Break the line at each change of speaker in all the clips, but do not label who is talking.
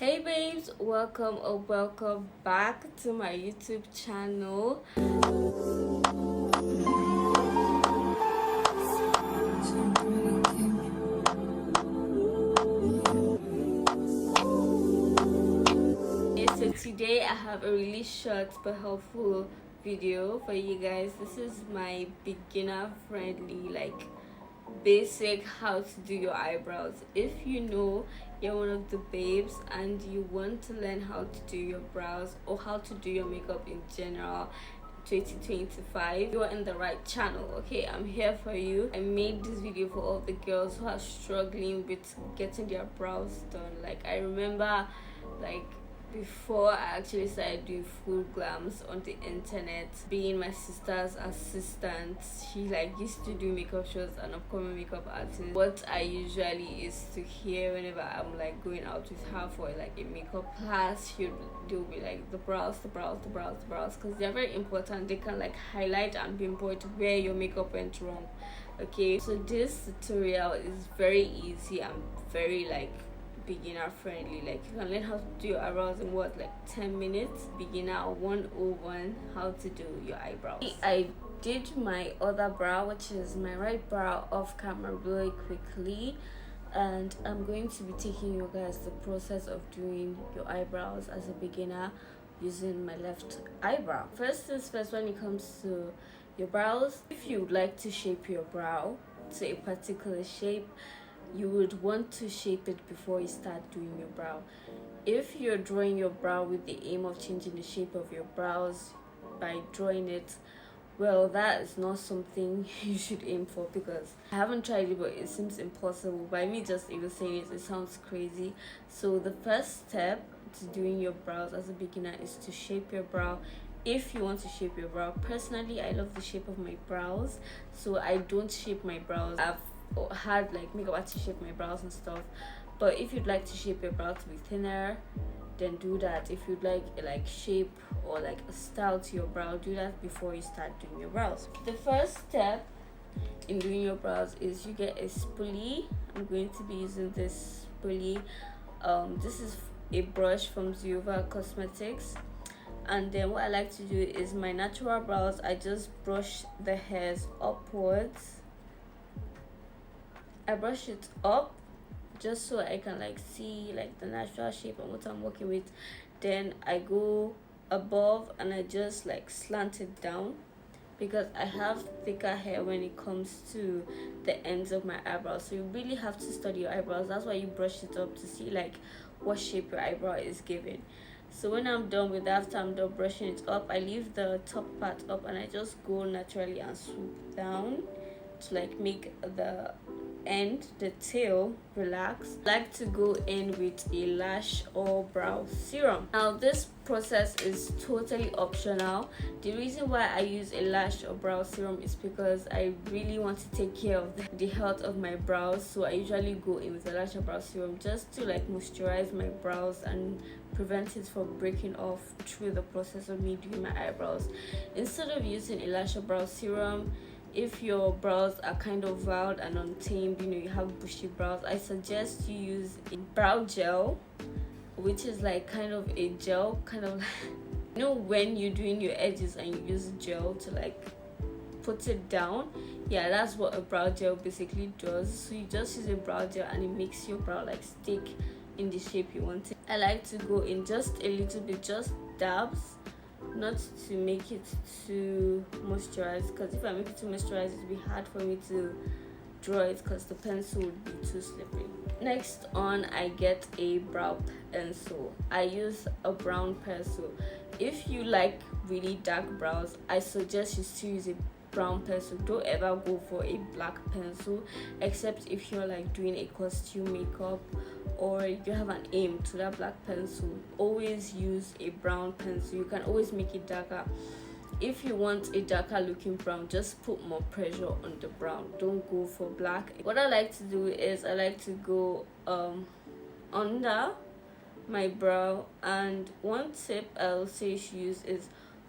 Hey babes, welcome or welcome back to my YouTube channel. So today I have a really short but helpful video for you guys. This is my beginner friendly, basic how to do your eyebrows. If you know you're one of the babes and you want to learn how to do your brows or how to do your makeup in general 2025, you're in the right channel. Okay, I'm here for you. I made this video for all the girls who are struggling with getting their brows done. I remember before I actually started doing full glams on the internet, being my sister's assistant. She used to do makeup shows, an upcoming makeup artist. What I usually is to hear whenever I'm going out with her for a makeup class, they'll be the brows, because they're very important. They can highlight and pinpoint where your makeup went wrong. Okay, so this tutorial is very easy and very beginner friendly. You can learn how to do your eyebrows in 10 minutes. Beginner 101, how to do your eyebrows. I did my other brow, which is my right brow, off camera really quickly, and I'm going to be taking you guys the process of doing your eyebrows as a beginner using my left eyebrow. First things first, when it comes to your brows, if you would like to shape your brow to a particular shape, you would want to shape it before you start doing your brow. If you're drawing your brow with the aim of changing the shape of your brows by drawing it, well, that is not something you should aim for, because I haven't tried it, but it seems impossible. By me just even saying it sounds crazy. So the first step to doing your brows as a beginner is to shape your brow. If you want to shape your brow, personally I love the shape of my brows, so I don't shape my brows. I've had makeup artists shape my brows and stuff, but if you'd like to shape your brow to be thinner, then do that. If you'd like shape or a style to your brow, do that before you start doing your brows. The first step in doing your brows is you get a spoolie. I'm going to be using this spoolie. This is a brush from Ziova Cosmetics. And then what I like to do is my natural brows, I just brush the hairs upwards. I brush it up just so I can see the natural shape and what I'm working with. Then I go above and I just slant it down, because I have thicker hair when it comes to the ends of my eyebrows. So you really have to study your eyebrows. That's why you brush it up to see what shape your eyebrow is giving. So when I'm done with that, after I'm done brushing it up, I leave the top part up and I just go naturally and swoop down to make the tail relax. I like to go in with a lash or brow serum. Now this process is totally optional. The reason why I use a lash or brow serum is because I really want to take care of the health of my brows. So I usually go in with a lash or brow serum just to moisturize my brows and prevent it from breaking off through the process of me doing my eyebrows. Instead of using a lash or brow serum, if your brows are kind of wild and untamed, you have bushy brows, I suggest you use a brow gel, which is kind of a gel, when you're doing your edges and you use gel to put it down. Yeah, that's what a brow gel basically does. So you just use a brow gel and it makes your brow stick in the shape you want it. I like to go in just a little bit, just dabs, not to make it too moisturized, because if I make it too moisturized, it'll be hard for me to draw it because the pencil would be too slippery. Next on, I get a brow pencil. I use a brown pencil. If you like really dark brows, I suggest you still use a brown pencil. Don't ever go for a black pencil, except if you're doing a costume makeup or you have an aim to that black pencil. Always use a brown pencil. You can always make it darker. If you want a darker looking brown, just put more pressure on the brown. Don't go for black. What I like to do is I like to go under my brow, and one tip I'll say you should use is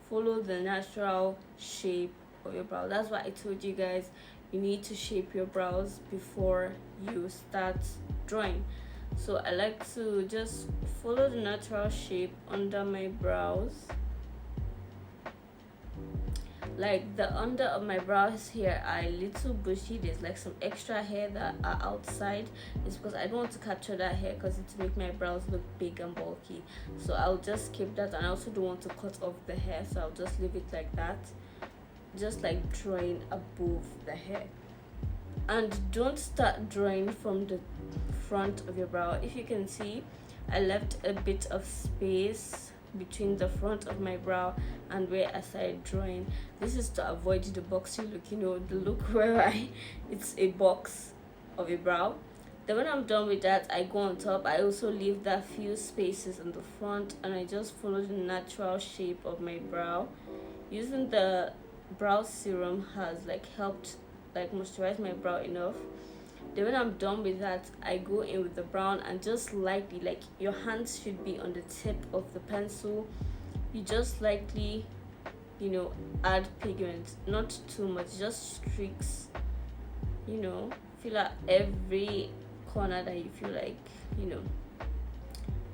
follow the natural shape of your brow. That's why I told you guys you need to shape your brows before you start drawing. So I like to just follow the natural shape under my brows. Like the under of my brows here are a little bushy. There's like some extra hair that are outside. It's because I don't want to capture that hair because it will make my brows look big and bulky. So I'll just keep that, and I also don't want to cut off the hair, so I'll just leave it like that, just like drawing above the hair. And don't start drawing from the front of your brow. If you can see, I left a bit of space between the front of my brow and where I started drawing. This is to avoid the boxy look, you know, the look where it's a box of a brow. Then when I'm done with that, I go on top. I also leave that few spaces in the front, and I just follow the natural shape of my brow. Using the brow serum has like helped like moisturize my brow enough. Then when I'm done with that, I go in with the brown and just lightly, like your hands should be on the tip of the pencil, you just lightly, you know, add pigment, not too much, just streaks, you know, fill out every corner that you feel like, you know,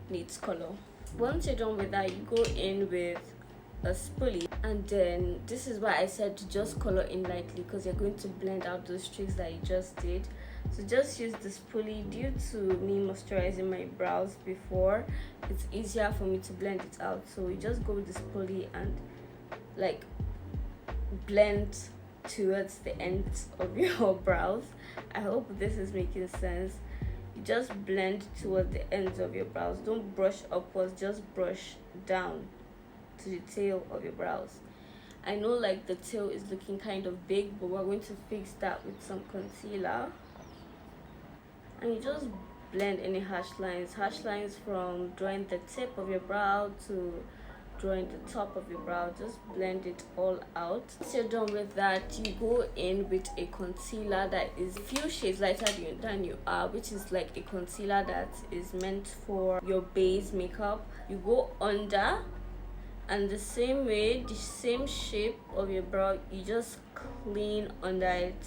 needs color. Once you're done with that, you go in with a spoolie, and then this is why I said to just color in lightly, because you're going to blend out those streaks that you just did. So just use the spoolie. Due to me moisturizing my brows before, it's easier for me to blend it out. So you just go with the spoolie and like blend towards the ends of your brows. I hope this is making sense. You just blend towards the ends of your brows. Don't brush upwards, just brush down to the tail of your brows. I know like the tail is looking kind of big, but we're going to fix that with some concealer. And you just blend any harsh lines from drawing the tip of your brow to drawing the top of your brow. Just blend it all out. Once you're done with that, you go in with a concealer that is a few shades lighter than you are, which is like a concealer that is meant for your base makeup. You go under, and the same way, the same shape of your brow, you just clean under it,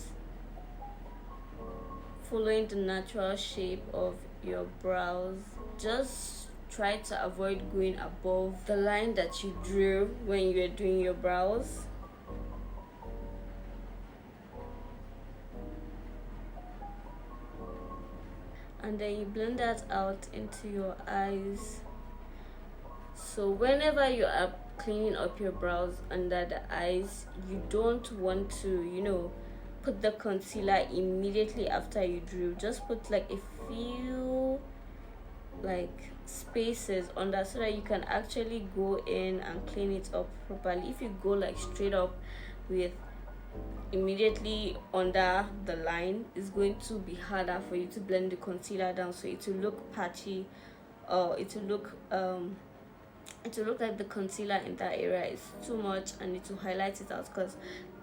following the natural shape of your brows. Just try to avoid going above the line that you drew when you're doing your brows. And then you blend that out into your eyes. So whenever you are cleaning up your brows under the eyes, you don't want to, you know, put the concealer immediately after you drew. Just put like a few like spaces under so that you can actually go in and clean it up properly. If you go like straight up with immediately under the line, it's going to be harder for you to blend the concealer down, so it will look patchy, or it will look like the concealer in that area is too much, and it will highlight it out because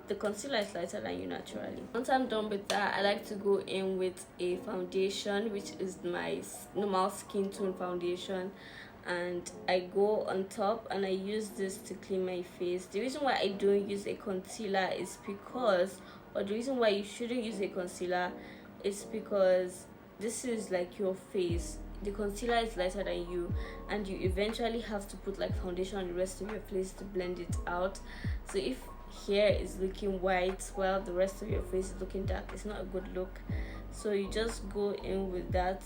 the concealer is lighter than you naturally. Once I'm done with that, I like to go in with a foundation, which is my normal skin tone foundation, and I go on top and I use this to clean my face. The reason why I don't use a concealer is because, or the reason why you shouldn't use a concealer is because this is like your face. The concealer is lighter than you, and you eventually have to put like foundation on the rest of your face to blend it out. So if hair is looking white while the rest of your face is looking dark, it's not a good look. So you just go in with that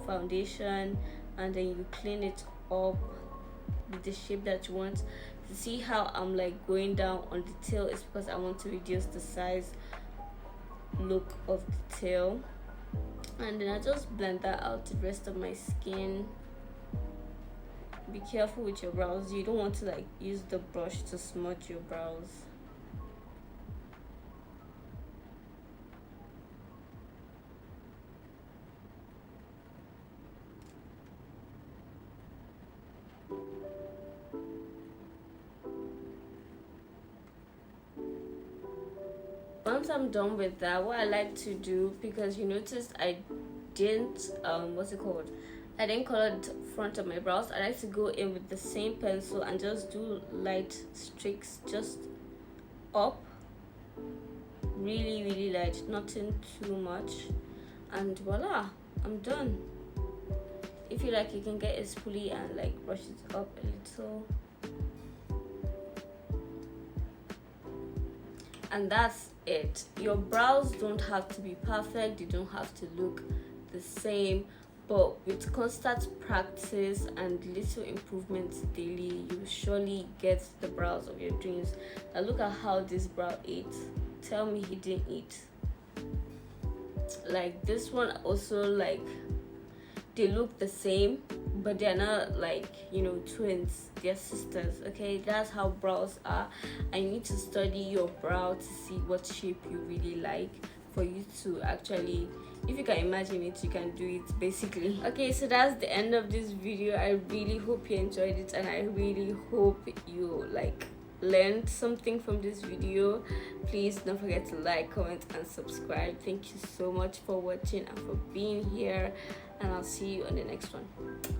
foundation, and then you clean it up with the shape that you want. To see how I'm like going down on the tail is because I want to reduce the size look of the tail. And then I just blend that out to the rest of my skin. Be careful with your brows. You don't want to like use the brush to smudge your brows. Once I'm done with that, what I like to do, because you noticed I didn't I didn't color the front of my brows. I like to go in with the same pencil and just do light streaks just up, really light, nothing too much, and voila, I'm done. If you like, you can get a spoolie and like brush it up a little. And that's it. Your brows don't have to be perfect, they don't have to look the same, but with constant practice and little improvements daily, you surely get the brows of your dreams. Now look at how this brow ate. Tell me he didn't eat. Like this one also, like they look the same, but they're not like, you know, twins, they're sisters. Okay, that's how brows are. I need to study your brow to see what shape you really like, for you to actually, if you can imagine it, you can do it basically. Okay, so that's the end of this video. I really hope you enjoyed it, and I really hope you like learned something from this video. Please don't forget to like, comment and subscribe. Thank you so much for watching and for being here, and I'll see you on the next one.